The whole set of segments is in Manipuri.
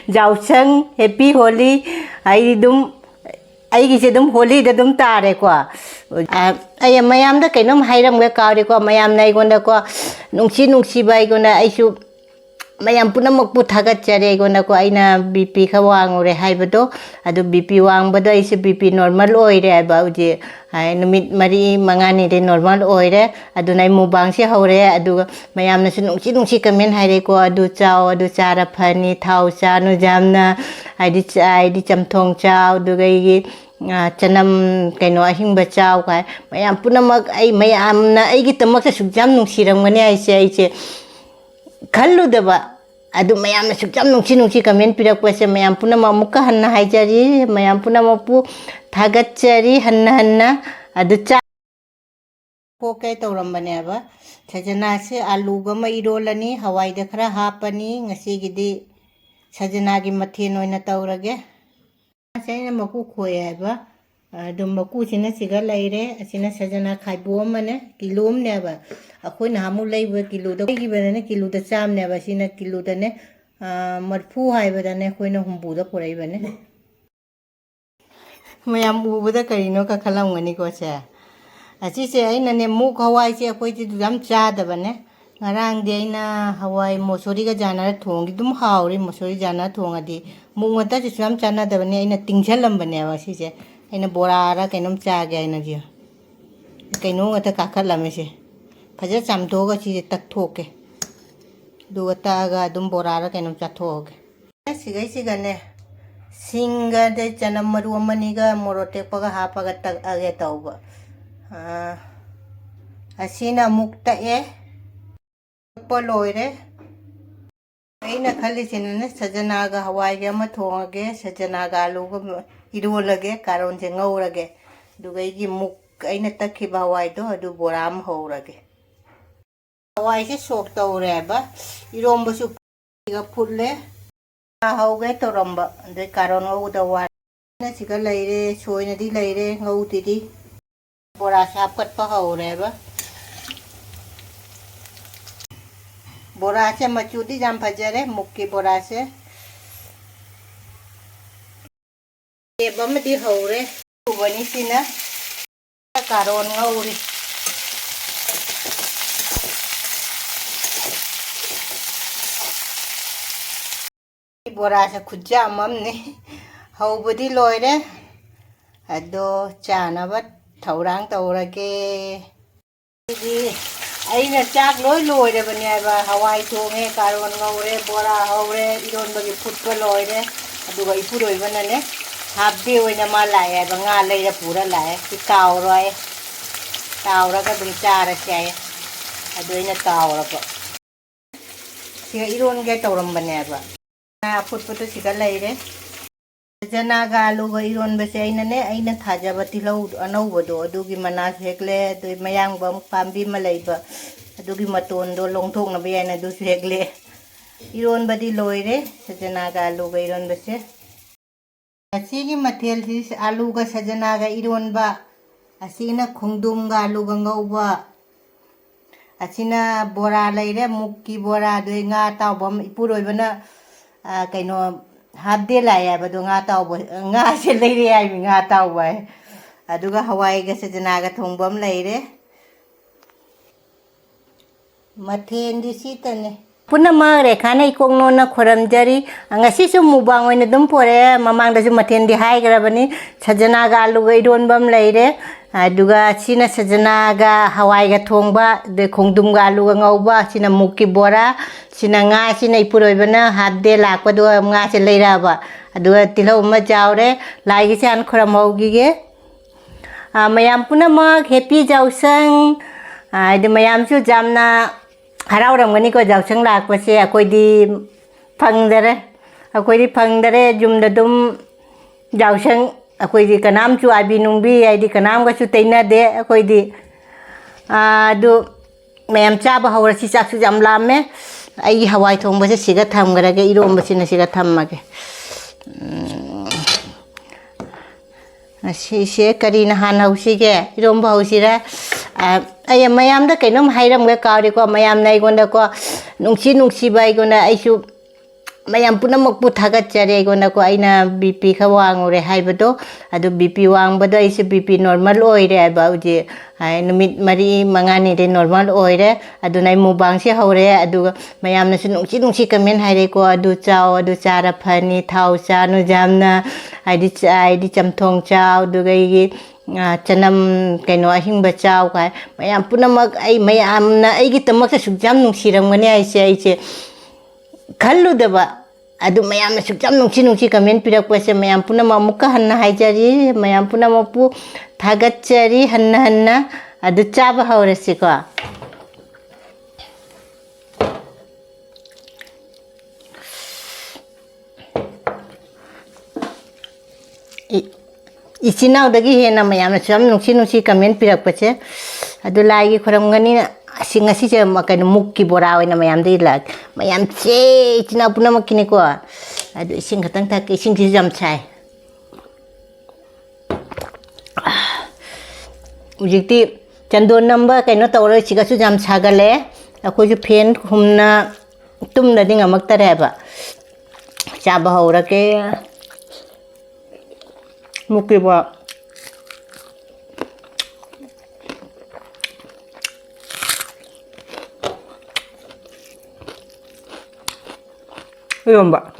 Jausang happy Holi ai dum ai gi se dum Holi da dum tare ko ai mayam da kainom hairam ga kawre ko mayam nai gonda ko nungsi bai gonda ai su mayam punamak pu thagat chare gonda ko aina bp kha wangure haibado adu bp wangbado ai se bp normal oire ba uje ai numit mari mangani de normal oire adu nai mukbang se hore adu mayam na su nungsi comment haire ko adu chao adu chara phani thau cha nu jamna ai di chamthong chao du gai chanam kaino ahingba chao kai mayam punamak ai mayam na ai gi tamak sa sugjam nungsiram ngani ai se khallu daba adu mayam na sugjam nungsi comment pirak pase mayam punamak mukka hanna haijari mayam punamak pu thagachari hanna adu cha ko kai tawrambane ba sajana se alu ga ma irolani hawai da khara hapani ngasi gidi sajana gi mathen oina tawrage saina maku khoya ba adu maku sina siga laire asina sajana khaibo mane kilom ne ba akhoi na hamu leiba kilo da gi bane kilo da cham ne ba sina kilo da ne marfu hai ba da ne khoi na humbu da porai bane mayam ubu da karino ka khalam ngani ko se asi se aina ne muk hawai se khoi ti dam cha da bane ngarang de aina hawai mosori ga jana thong gi dum hauri mosori jana thong adi muk ngata ji sam chana da bane aina tingjalam bane wa si se aina bora ra kainom cha ge aina ji kaino ngata ka khalam se faja chamdo ga chi tak thoke du ta ga dum bora ra kainom cha thoke siga ne singa de chanam maru mani ga morote paga ha paga tak age tauba asina mukta e poloire aina khali sinane sajana ga hawai ga ma thongage sajana ga alu ga irolage karon je ngaurage dugai gi muk aina takhi ba hawai do adu boram horage hawai se sok tawre ba iromba su ga phulle hauge toromba de karon ngau da wa na siga leire soina di leire ngau ti di bora sap kat pa haure ba bora se machudi jam phajare mukki bora se e bam di haure bani sina karon ngauri bora se khujja mamne haubudi loire ado chana ba thaurang tawrage di aina chak loire bani ba hawai thonge karon ngaure bora haure iron bagi phutpa loire aduga ipuroi banane habde oina ma lae ba nga leira pura lae ki tawroi tawraga dum chara chai ado ina tawra ba siga iron ge tawram bane ba phutpa siga leire sajana ga alu ga iron bese aina thaja tilau anau bodo adugi mana hekle do mayang bam pambi malaiba adugi maton do longthok na be aina du hekle iron badi loire sajana ga alu ga iron bese asigi mathel si alu ga sajana ga iron ba asina khungdum ga alu ga ngauba asina bora leire mukki bora do nga taw bam ipuroi bana kaino habde laya ba do nga taw nga se leire ai nga taw ba aduga hawai ga sajana ga thongbam leire mathen di sitane punama rekha nei kongno na khoram jari ngasi su mukbang oina dum pore mamang da su mathen di hai grabani sajana ga alu ga iron bam leire aduga sina sajana ga hawai ga thongba de khongdum ga alu ga ngauba sina mukki bora sina nga sina ipuroi bana habde lakwa do nga se leira ba aduga tilau ma jawre lai gi san khoram hogi ge mayam punama happy jausang de mayam su jamna harauram gani ko jausang lakwa se akoi di phangdare jumda dum jausang akoi di kanam chu abi nungbi ai di kanam ga chu teina de akoi di du mayam cha ba hawra si chak su jam lamme ai hawai thongba se siga thamgarage iromba sina siga thammage asi se karina han hausige iromba hausira ai mayam da kainom hairam ga kawri ko mayam nai gonda ko nungsi bai gonda ai su mayam punamakpu thagatsare aigona ko aina BP kha wangure haibado adu BP wangbado aise BP normal oire aba uje numit mari mangani de normal oire adu nai mukbang se hore adu mayam na nungsi nungsi comment haire ko adu chao adu chara phani thau cha nu jamna aidi chamthong chao du gai chanam kaino ahingba chao kai mayam punamak ai mayam na ai gi tamak sa sugjam nungsirang mane aise kalludaba adu mayam na sugjam nungsi comment pirakpase mayam punamak mukka hanna haijari mayam punamak pu thagachari hanna adu chaba haurase ko isinau dagi hena mayam na sugjam nungsi comment pirakpase adu lai gi khoramgani asing asi je makan mukki bora na mayam de lag mayam che isinau punamak kini ko adu ising khatang thak ising ji jam chai ujikti chandon number kaino tawre chiga su jam sagale akoi ju fen humna tumna dinga maktare ba chaba haura ke mukki ba Eromba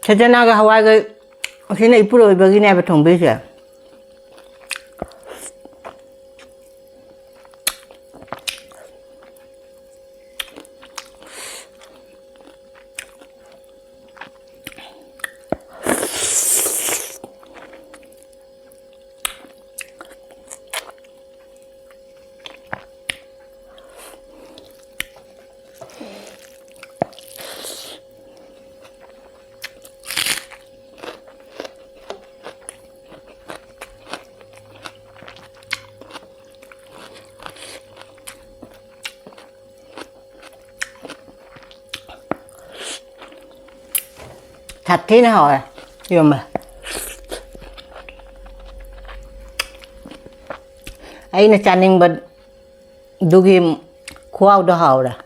Sajana ga hawai ga sina ipuro ibagine ba thongbe se thật thế nào à hiểu mà ấy là chăn bật dugi khoao đó hào ra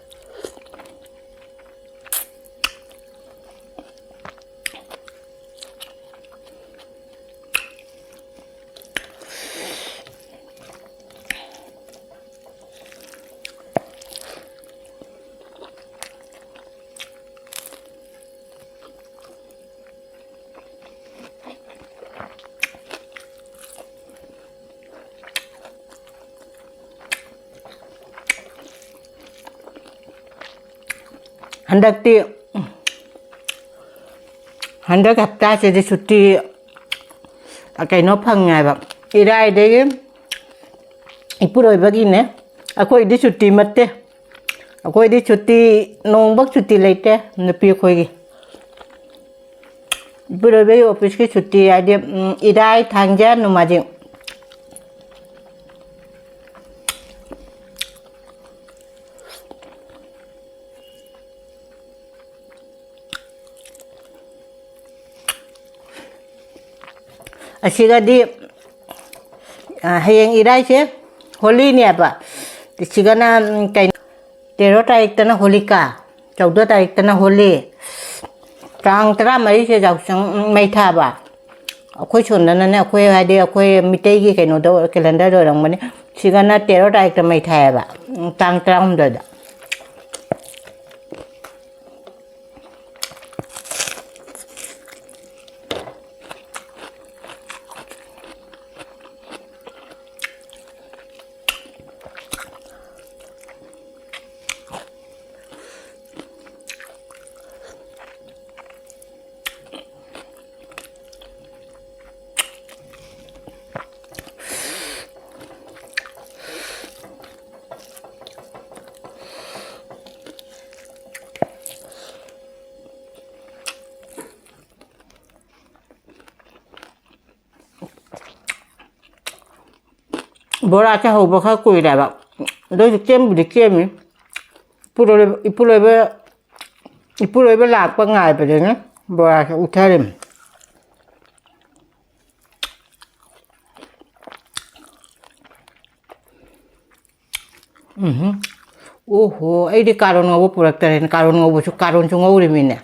Handak hafta se de chutti akai no phangai ba irai de ipuroi bagine akoi di chutti matte akoi di chutti nong bak chutti leite napi khoi gi ipuroi be office ki chutti ade irai thangja numaji asigadi hayeng irai se holi ni apa sigana kai 13 tarik tana holika 14 tarik tana holi tang tara mai se jau sang mai tha ba akhoi chon na ne akhoi hade akhoi mitei gi kai no do calendar do rang mane sigana 13 tarik ta mai tha ba tang tara hum do da bora cha ho ba kha kui da ba do jem bi jem ni ipuro be la pa ngai ba de na bora cha uthare 오호, 이리 가론 거고 부럽다는 가론 거고 저 가론 중 어우림이네.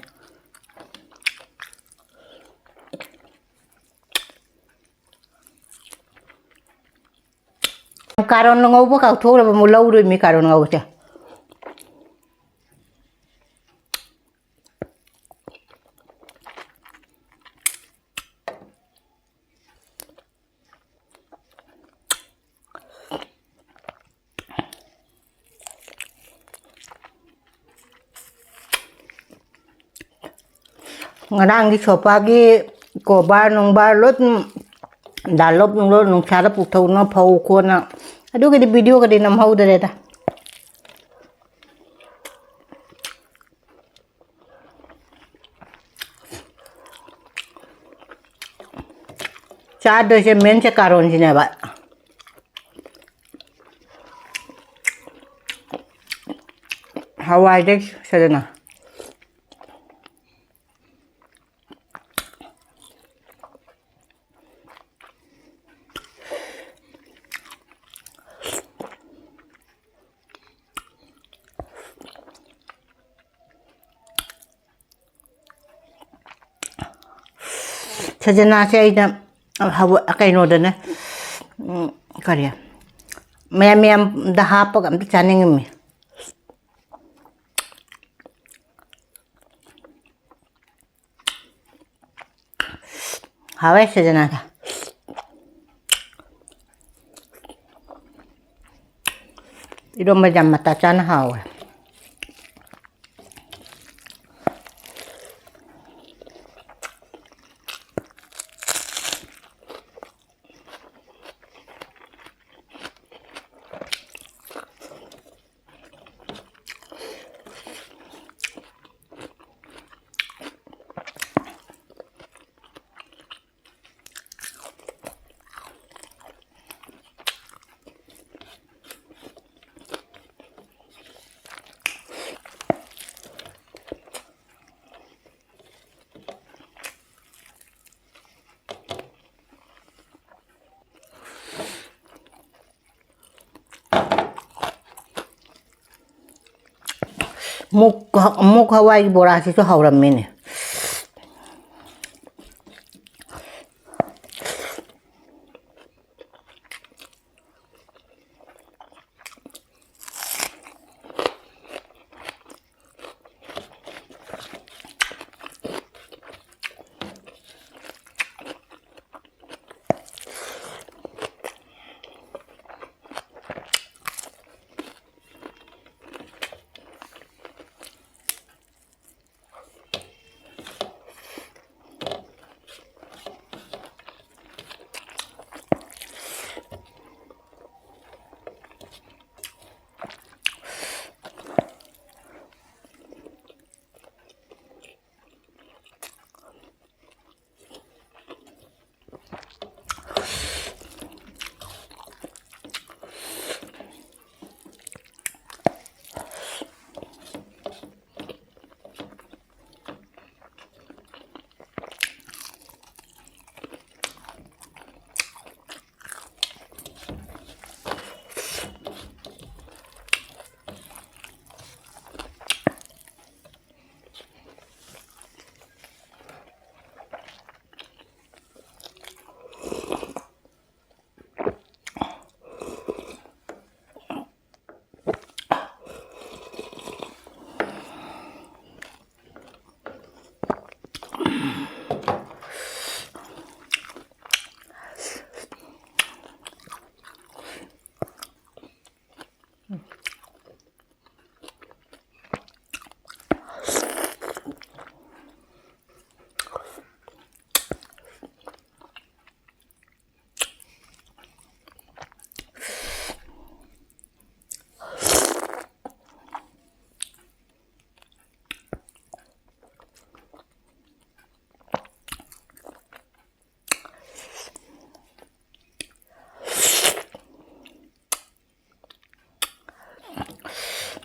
가론 거고 가 토를 몰라 우림이 가론 거고 자. Ngarang di sopagi ko bar nung bar lot dalop nung lot nung cara putau na pau ko na aduh ke di video ke di nam hau dere ta cha de se men se karon sini ba hawai dek Sajana Sajana saya ina hawa kay no dana karya mayam dah apa kam caning mi hawai Sajana ta Eromba jam mata cana hawai muk hawai bora situ hauram ini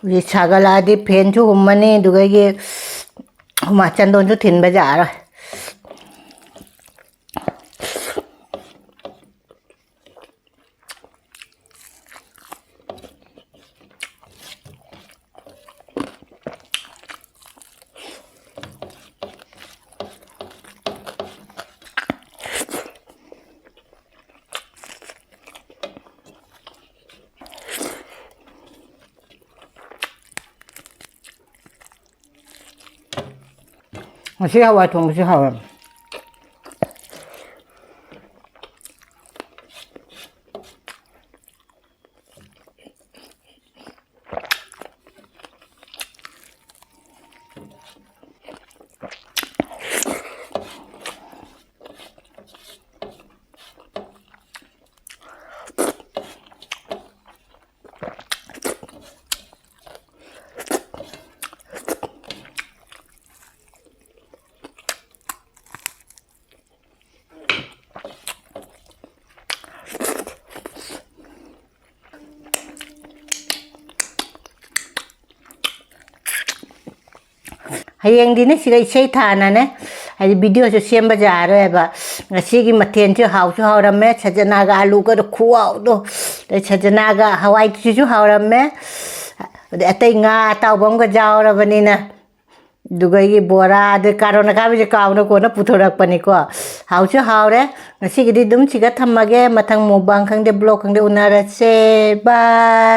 우리 사갈라디 벤주 엄마니 누가 이게 마찬 돈주 틴바지 알아. ꯉꯁꯤ ꯍꯋꯥꯏ ꯊꯣꯡꯕꯁꯤ ꯍꯥꯎꯋꯦ ꯍꯌꯦꯡꯗꯤꯅꯦ ꯁꯤꯒ ꯏꯁꯩ ꯊꯥꯅꯅꯦ ꯍꯥꯏꯗꯤ ꯚꯤꯗꯤꯑꯣꯁꯨ ꯁꯦꯝꯕ ꯌꯥꯔꯣꯏꯕ ꯉꯁꯤꯒꯤ ꯃꯊꯦꯜꯁꯨ ꯍꯥꯎꯁꯨ ꯍꯥꯎꯔꯝꯃꯦ ꯁꯖꯅꯥꯒ ꯑꯂꯨꯒꯗꯣ ꯈꯨꯍꯥꯎꯗꯣ ꯑꯗꯩ ꯁꯖꯅꯥꯒ ꯍꯋꯥꯏꯁꯤꯁꯨ ꯍꯥꯎꯔꯝꯃꯦ ꯑꯗꯩ ꯑꯇꯩ ꯉꯥ ꯑꯇꯥꯎꯕ ꯑꯃꯒ ꯌꯥꯎꯔꯕꯅꯤꯅ ꯑꯗꯨꯒ ꯑꯩꯒꯤ ꯕꯣꯔꯥ ꯑꯗꯩ ꯀꯥꯔꯣꯟ ꯑꯈꯥꯕꯤꯁꯦ ꯀꯥꯎꯅ ꯀꯣꯟꯅ ꯄꯨꯊꯣꯔꯛꯄꯅꯤꯀꯣ ꯍꯥꯎꯁꯨ ꯍꯥꯎꯔꯦ ꯉꯁꯤꯒꯤꯗꯤ ꯑꯗꯨꯝ ꯁꯤꯒ ꯊꯝꯃꯒꯦ ꯃꯊꯪ ꯃꯨꯛꯕꯥꯡ ꯈꯪꯗꯦ ꯕ꯭ꯂꯣꯛ ꯈꯪꯗꯦ ꯎꯅꯔꯁꯦ ꯕꯥꯏ